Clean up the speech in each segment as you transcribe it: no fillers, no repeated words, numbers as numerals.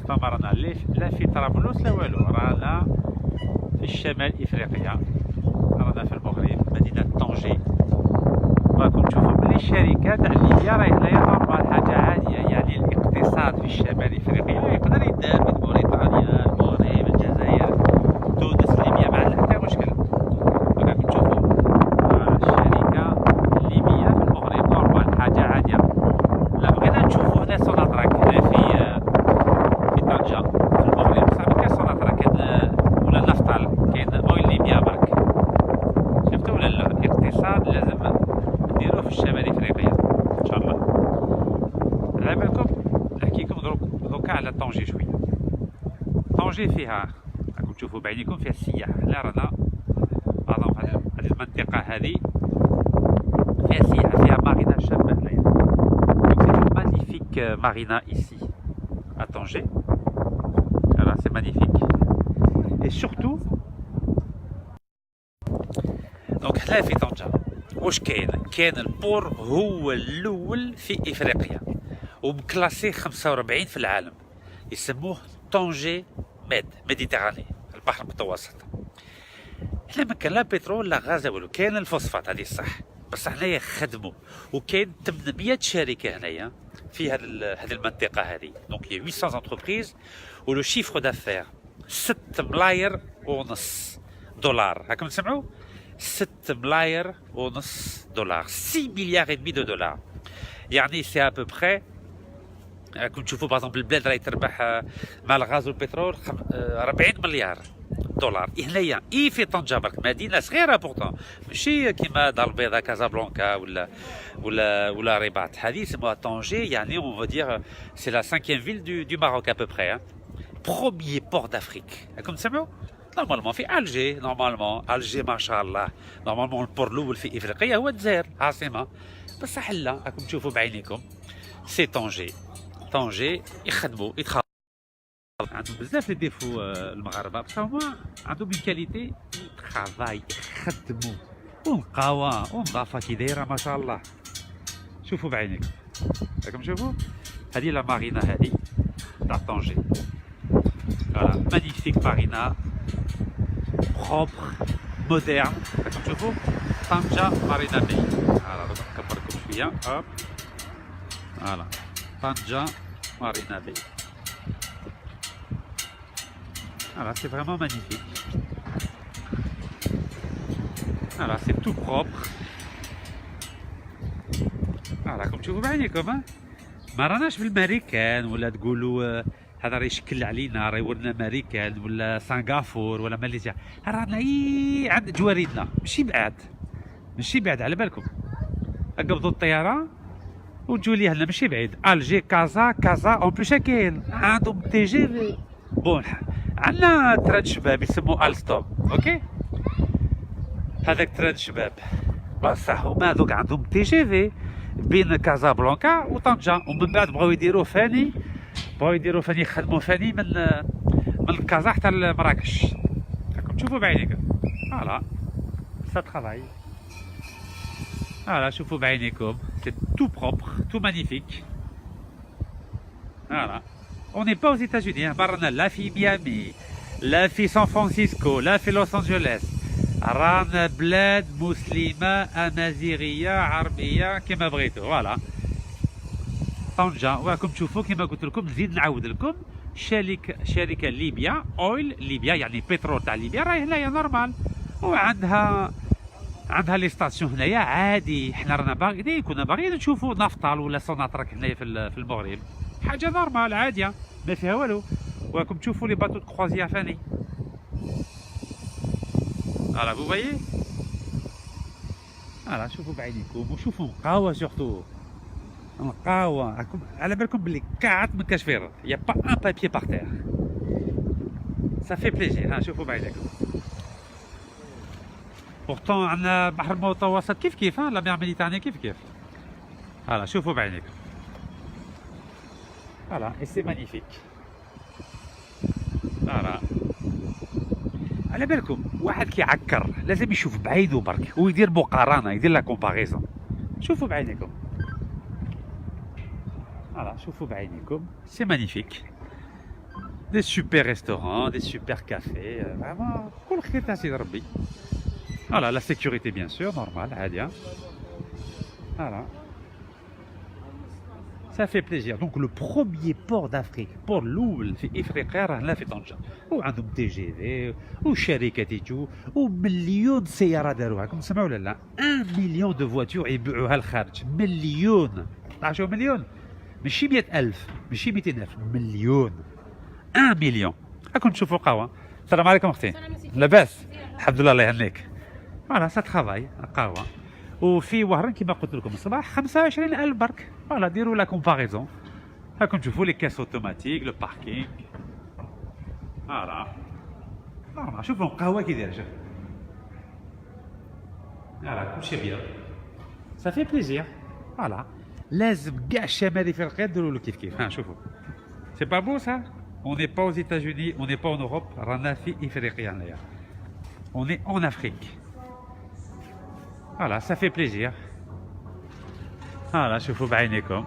اصلا ما رانا لا في طرابلس لا والو، رانا في الشمال افريقيا، رانا في المغرب مدينة طنجة. راكم تشوفوا بلي الشركة تاع ليبيا راهي هنايا نورمال، حاجة عادية. يعني الاقتصاد في الشمال افريقيا يقدر يدار من موريتانيا، المغرب، الجزائر، تونس، ليبيا، ما عندنا حتى مشكل. راكم تشوفوا الشركة الليبية في المغرب نورمال، حاجة عادية. لا بغينا نشوفوا هنا سوناطراك هنا في طنجة في المغرب، بصح ما كاينش سوناطراك، كاين ولا نفطال، كاين اويل ليبيا برك. شفتوا ولا لا؟ الاقتصاد لازم نديروه في الشمال افريقيا ان شاء الله. على بالكم نحكيكم دروكا على طنجة شويه. طنجة فيها راكم تشوفوا بعينيكم فيها السياح. هنا رانا هذه المنطقه هذه فيها سياحه، فيها مارينا شابه هنايا. C'est une magnifique marina ici à Tanger. Voilà, c'est magnifique. Et surtout دونك حنا في طنجة واش كاين البور هو الاول في افريقيا ومكلاسي 45 في العالم، يسموه طنجة ميديتيراني، البحر المتوسط. حنا ما كان لا بترول لا غاز والو، كاين الفوسفات هذه صح، بس حنايا خدموا. وكاين 800 شركة هنايا في هذه المنطقة هذه. دونك 800 انتربريز ولو شيفر دافير 6 ملاير ونص دولار. راكم تسمعوا 6 ملاير ونص دولار، 6 مليار ادمي دو دولار. يعني سي ابو بخي راكم تشوفوا باغ البلاد راهي تربح مع الغاز والبترول 40 مليار دولار. هنايا في طنجة برك مدينة صغيرة بورتون، ماشي كيما دار البيضاء كازابلانكا ولا رباط. هذه اسمها طنجة، يعني اون فو دير سي لا 5e فيل دو ماروك ا بو بخي. بروميي بور دافريك. راكم تسمعوا؟ نورمالمون في الجي، نورمالمون الجي ما شاء الله، نورمالمون البور الاول في افريقيا هو الجزائر عاصمة، بصح لا. راكم تشوفوا بعينيكم سي طنجة. طنجة يخدموا يتخاطبوا. عندهم بزاف لي ديفو المغاربه، بصح هما عندهم من كاليتي ترافاي، يخدموا ونقاوه ونظافه كي دايره ما شاء الله. شوفوا بعينيكم، راكم تشوفوا هذه لا مارينا هذه تاع طنجة. فوالا مانيفيك مارينا بروبر مودرن. راكم تشوفوا طنجة مارينا بي. فوالا دوك نكبركم شويه. هوب فوالا طنجة مارينا بي. Voilà, c'est vraiment magnifique. Voilà, c'est tout propre. Voilà, comme تشوفوا بعينيكم. ما راناش في الامريكان ولا تقولوا هذا راه يشكل علينا، راه يورنا امريكان ولا سنغافور ولا ماليزيا. رانا عند جواريدنا، ماشي بعاد على بالكم. قبضوا الطياره وتجوا لي هنا ماشي بعيد. الجي كازا اون بلوس كاين عندهم تي جي في. بون عندنا تران شباب يسموه الستوم، اوكي. هذاك تران شباب بصح هما هذوك عندهم تي جي في بين كازابلانكا وطنجة، ومن بعد بغاو يديروا فاني، يخدموا فاني من كازا حتى لمراكش. راكم تشوفوا بعينيكم. فوالا سا ترافاي. فوالا شوفوا بعينيكم سي تو بروبر تو مانيفيك. فوالا On n'est pas aux États-Unis, رانا لا في ميامي، لا في سان فرانسيسكو، لا في لوس أنجلوس. رانا بلاد مسلمة أمازيغية عربية كما بغيتو. فوالا طنجة. وراكم تشوفوا كما قلت لكم، نزيد نعاود لكم شركة ليبيا اويل ليبيا، يعني بترول تاع ليبيا راهي هنايا نورمال، وعندها لي ستاسيون هنايا عادي. حنا رانا كنا باغيين نشوفوا نفطال ولا سوناطراك هنايا في المغرب، حاجه نورمال عاديه ما فيها والو. وراكم تشوفوا لي باطو كروازيير فاني. فوالا فو فويي. فوالا شوفوا بعينيكم وشوفوا نقاوه، سورتو نقاوه. على بالكم بلي كاع ما كاش فيه، يا با ان بابيي باغ تير. Ça fait plaisir. شوفوا بعينيكم. بورتون عندنا البحر المتوسط كيف لا مير ميديتيراني كيف. فوالا شوفوا بعينيكم. فوالا اي سي مانيفيك. فوالا على بالكم واحد كيعكر لازم يشوف بعينه برك ويدير مقارنه، يدير لا كومباريزون. شوفوا بعينيكم. فوالا شوفوا بعينيكم سي مانيفيك. des super restaurants, des super cafés, vraiment كل خير تاع سيدي ربي. Voilà, la sécurité bien sûr, normal, عادي. Voilà. Ça fait plaisir. Donc le premier port d'Afrique, port الأول في إفريقيا راه هنا في طنجة. وعندهم تي جي في وشركات يجوا ومليون سيارة داروها، راكم تسمعوا ولا لا؟ 1 مليون دو فواتور يبيعوها للخارج، مليون. تعرف شو مليون؟ ماشي 100,000، ماشي 200,000، مليون. 1 مليون. راكم تشوفوا القهوة. السلام عليكم اختي. لاباس؟ الحمد لله الله يهنيك. فوالا سا ترافاي القهوة. وفي وهران كما قلت لكم الصباح 25,000 برك. فوالا ديروا لا كومباريزون. راكم تشوفوا لي كاس اوتوماتيك، لو باركينغ. فوالا. نورمال شوفوا القهوة كي دايرة شوف. فوالا كلشي بيان. سا في بليزير. فوالا. لازم كاع الشمال افريقيا ديروا له كيف كيف. ها شوفوا. سي با بو سا؟ On n'est pas aux États-Unis, on n'est pas en Europe, رانا في إفريقيا هنايا. On est en Afrique. Voilà, ça fait plaisir. Voilà, شوفوا بعينيكم.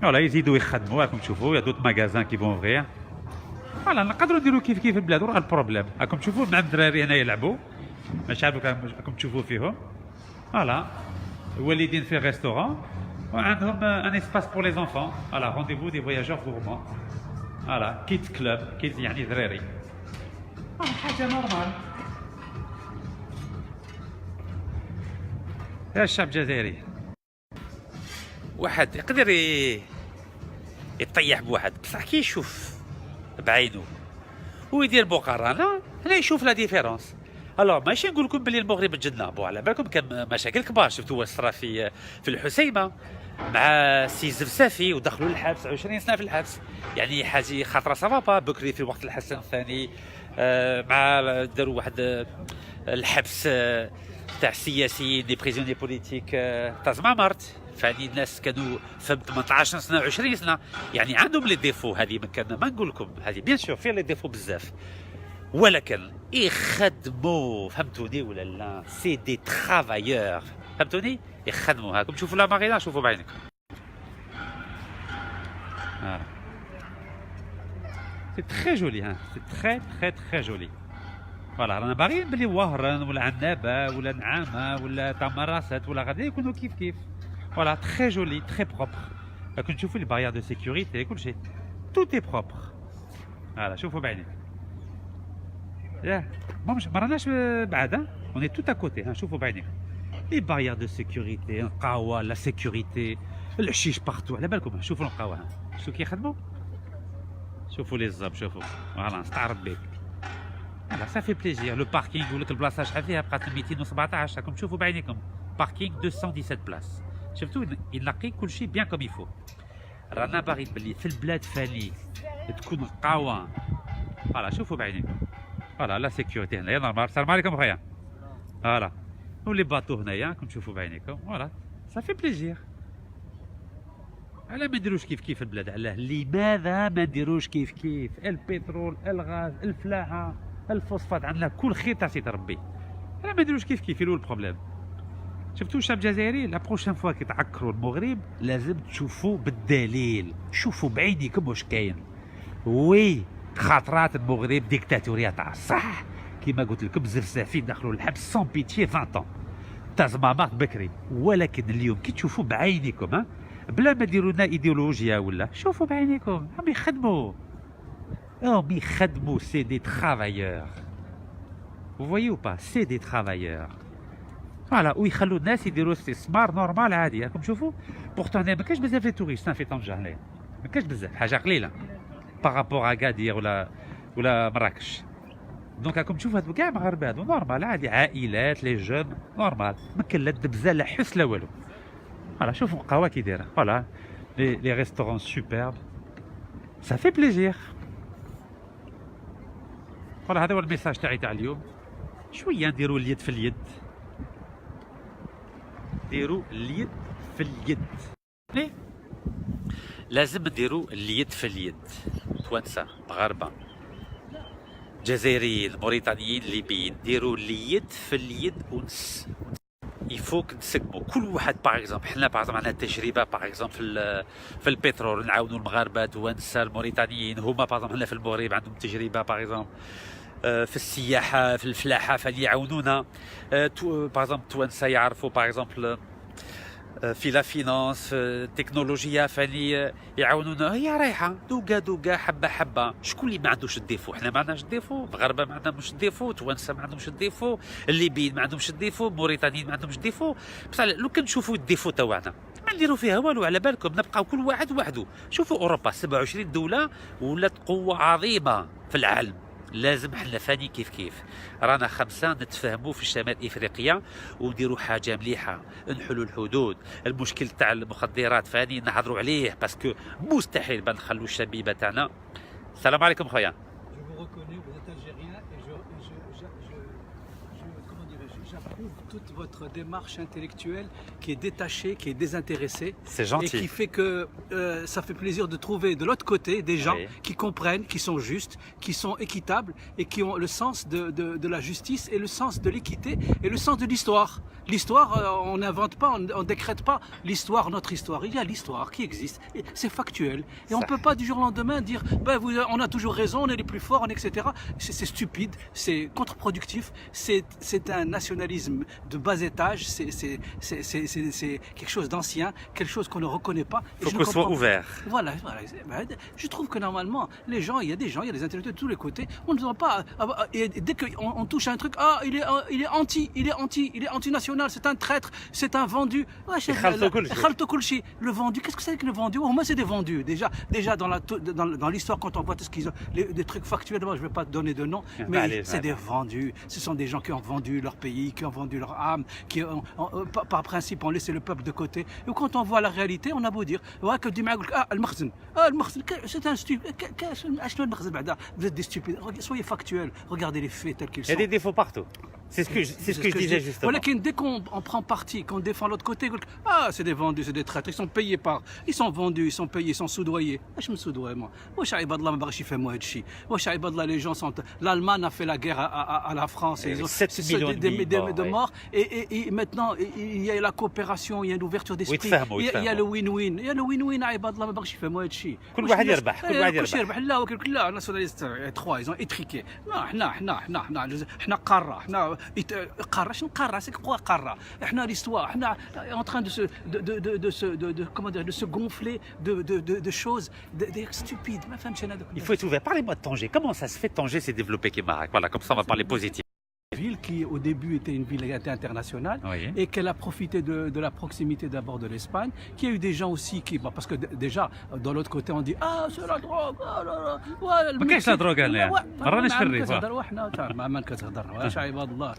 Voilà, يزيدوا يخدموا راكم تشوفوا، يا دوت ماغازان كي فون اوفغير. Voilà, نقدروا نديروا كيف كيف البلاد، وراه البروبليم. راكم تشوفوا مع الدراري هنا يلعبوا. ماشي عارف راكم تشوفوا فيهم. Voilà. والدين في الريستورون. وعندهم ان اسباس بور لي زونفون. فوالا رونديفو دي فواياجور غورمون. فوالا كيدز كلوب، كيدز يعني ذراري. حاجه نورمال. يا الشعب الجزائري واحد يقدر يطيح بواحد بصح كي يشوف بعينه ويدير مقارنه هنا يشوف لا ديفيرونس. الوغ ماشي نقول لكم بلي المغرب تجدنا بو على بالكم كان مشاكل كبار. شفتوا واش صرا في الحسيمه مع سي زفسافي ودخلوا للحبس 20 سنه في الحبس. يعني حاجه خاطره سافا با بكري في وقت الحسن الثاني مع داروا واحد الحبس تاع السياسيين دي بريزوني بوليتيك تاع زمامرت. فهذه الناس كانوا فهم 18 سنه 20 سنه. يعني عندهم لي ديفو. هذه ما نقول لكم هذه بيان سور فيها لي ديفو بزاف، ولكن يخدموا. فهمتوني ولا لا؟ سي دي ترافايور. فهمتوني؟ يخدموا. هاكم تشوفوا لا مارينا، شوفوا بعينكم. سي تري جولي. ها سي تري تري تري جولي. فوالا رانا باغيين بلي وهران ولا عنابه ولا نعامه ولا تمراسات ولا غادي يكونوا كيف كيف. فوالا تري جولي تري بروبر. راكم تشوفوا لي باريير دو سيكوريتي كلشي توت اي بروبر. فوالا شوفوا بعينيكم. ياه ما راناش بعاد. اوني توت ا كوتي. شوفوا بعينيكم لي باريير دو سيكوريتي، القهوه، لا سيكوريتي، الحشيش بارتو. على بالكم شوفوا القهوه. شوفوا كيخدموا. شوفوا لي الزاب. شوفوا فوالا نستعرض بك. فوالا سا في بليزير. لو باركينغ يقول لك البلاصه شحال فيها، بقات 217. راكم تشوفوا بعينيكم باركينغ 217 بلاص. شفتوا ينقي كلشي بيان كوم يفو. رانا باغيين بلي في البلاد فاني تكون قهوه. فوالا شوفوا بعينيكم. فوالا لا سيكوريتي هنايا نورمال. السلام عليكم خويا. فوالا ولي باطو هنايا راكم تشوفوا بعينيكم. فوالا سا في بليزير. علاه ما نديروش كيف كيف البلاد؟ علاه لماذا ما نديروش كيف كيف؟ البترول، الغاز، الفلاحه، الفوسفات، عندنا كل خير تاع سيدي ربي. علاه ما نديروش كيف كيف؟ يلو البروبليم. شفتوا الشعب الجزائري لا بروشين فوا كي تعكروا المغرب لازم تشوفوا بالدليل، شوفوا بعينيكم واش كاين. وي خاطرات المغرب ديكتاتوريه تاع صح كيما قلت لكم. زفزافين دخلوا للحبس سون بيتيي 20 طون تاع زمامات بكري. ولكن اليوم كي تشوفوا بعينيكم بلا ما ديروا لنا ايديولوجيا ولا، شوفوا بعينيكم هم يخدموا. سي دي ترافايور. Vous voyez ou pas? C'est des travailleurs. فوالا ويخلوا الناس يديروا استثمار نورمال عادي. راكم تشوفوا بورتون ما كاينش بزاف لي توريست في طنجه هنايا. ما كاينش بزاف، حاجه قليله بارابور اكادير ولا مراكش. دونك راكم تشوفوا هادو كاع مغاربه هادو نورمال عادي، عائلات لي جون نورمال. ما كاين لا دبزه لا حس لا والو. فوالا شوفوا القهوه كي دايره. فوالا لي ريستورون سوبرب. سا في بليزير. فوالا هذا هو الميساج تاعي تاع اليوم. شويه نديروا اليد في اليد. ديروا اليد في اليد. لازم نديروا اليد في اليد. توانسه، مغاربه، جزائريين، موريتانيين، ليبيين، ديروا اليد في اليد يفوك نسقموا كل واحد باغ اكزومبل. حنا باغ اكزومبل عندنا تجربه باغ اكزومبل في البترول، نعاونوا المغاربه التوانسه الموريتانيين، هما باغ اكزومبل هنا في المغرب عندهم تجربه باغ اكزومبل في السياحه في الفلاحه، فاللي يعاونونا. باغ اكزومبل التوانسه يعرفوا باغ اكزومبل في لا فينانس في التكنولوجيا، فاللي يعاونونا. هي رايحه دوكا دوكا حبه حبه. شكون اللي ما عندوش الديفو؟ حنا ما عندناش الديفو، المغاربه ما عندهمش الديفو، توانسه ما عندهمش الديفو، الليبيين ما عندهمش الديفو، الموريتانيين ما عندهمش الديفو. بصح لو كان نشوفوا الديفو تاعنا ما نديروا فيها والو، على بالكم نبقاو كل واحد وحده. شوفوا اوروبا 27 دوله ولات قوه عظيمه في العالم. لازم حنا ثاني كيف كيف رانا 5 نتفاهموا في شمال افريقيا ونديروا حاجه مليحه، نحلوا الحدود. المشكل تاع المخدرات ثاني نهضروا عليه، باسكو مستحيل نخلوا الشبيبه تاعنا. السلام عليكم خويا. Je vous reconnais, vous êtes algérien et comment dirais-je, j'approuve toute votre démarche intellectuelle qui est détachée, qui est désintéressée. C'est gentil. Et qui fait que ça fait plaisir de trouver de l'autre côté des gens Oui. qui comprennent, qui sont justes, qui sont équitables et qui ont le sens de la justice et le sens de l'équité et le sens de l'histoire. L'histoire, on n'invente pas, on décrète pas l'histoire, notre histoire. Il y a l'histoire qui existe, c'est factuel. Et on ne peut pas du jour au lendemain dire ben, on a toujours raison, on est les plus forts, etc. C'est stupide, c'est contre-productif, c'est un nationalisme de bas étage, c'est quelque chose d'ancien, quelque chose qu'on ne reconnaît pas. Il faut qu'on soit ouvert. Voilà. Je trouve que normalement, les gens, il y a des gens, il y a des intellectuels de tous les côtés, on ne doit pas... Et dès qu'on touche à un truc, il est anti-national, c'est un traître, c'est un vendu. Le vendu, qu'est-ce que c'est que le vendu? Moi, c'est des vendus. Déjà dans l'histoire, quand on voit tout ce qu'ils ont, des trucs factuels, moi, je ne vais pas donner de nom, mais c'est des vendus. Ce sont des gens qui ont vendu leur pays, qui ont vendu leur âme, qui ont, par principe ont laissé le peuple de côté. Et quand on voit la réalité, on a beau dire, ouais, que c'est un stupide. Vous êtes des stupides. Soyez factuels. Regardez les faits tels qu'ils sont. Il y a des défauts partout. C'est ce que je disais justement. Voilà, dès qu'on prend parti, qu'on défend l'autre côté, c'est des vendus, c'est des traîtres, ils sont payés ils sont vendus, ils sont payés, ils sont soudoyés. Je me soudoie moi. Les gens sont. L'Allemagne a fait la guerre à la France. Ils ont 7 millions de morts. Et maintenant, il y a la coopération, il y a l'ouverture d'esprit. Il y a le win-win. Il y a le win-win. كل واحد يربح. لا لا الناسيوناليست 3 ils ont étriqué. احنا قاره شنو قاره سي قوه قاره. احنا l'histoire احنا en train de se gonfler de choses stupides. ما فهمتش انا. Il faut être ouvert. Parlez-moi de Tanger. Comment ça se fait Tanger s'est développé Kémarak? Voilà, comme ça on va parler positif. Ville qui au début était une ville internationale, Oui. et qu'elle a profité de la proximité d'abord de l'Espagne, qu'il y a eu des gens aussi qui, parce que déjà dans l'autre côté on dit c'est la drogue, ما كاينش لا دروغ هنا، ما راناش في الريف. ما كتهضر واش عباد الله.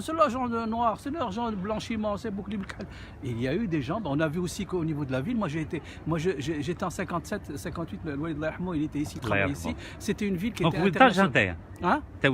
C'est l'argent noir, c'est l'argent de blanchiment, c'est beaucoup de. Il y a eu des gens, on a vu aussi qu'au niveau de la ville, j'étais en 57 58, le Walid Allah yarhamou, il était ici, travaillait ici. C'était une ville qui était intéressante. Donc vous êtes